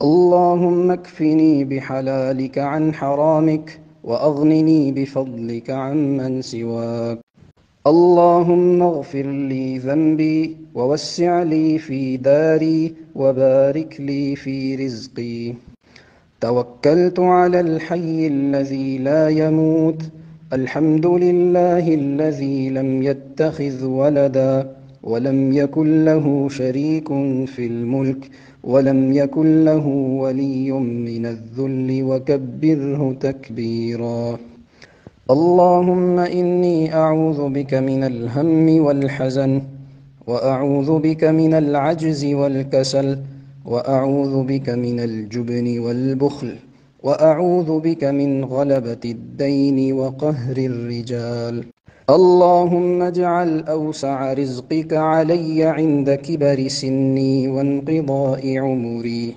اللهم اكفني بحلالك عن حرامك وأغنني بفضلك عمن سواك. اللهم اغفر لي ذنبي ووسع لي في داري وبارك لي في رزقي. توكلت على الحي الذي لا يموت. الحمد لله الذي لم يتخذ ولدا ولم يكن له شريك في الملك ولم يكن له ولي من الذل وكبره تكبيرا. اللهم إني أعوذ بك من الهم والحزن، وأعوذ بك من العجز والكسل، وأعوذ بك من الجبن والبخل، وأعوذ بك من غلبة الدين وقهر الرجال. اللهم اجعل أوسع رزقك علي عند كبر سني وانقضاء عمري.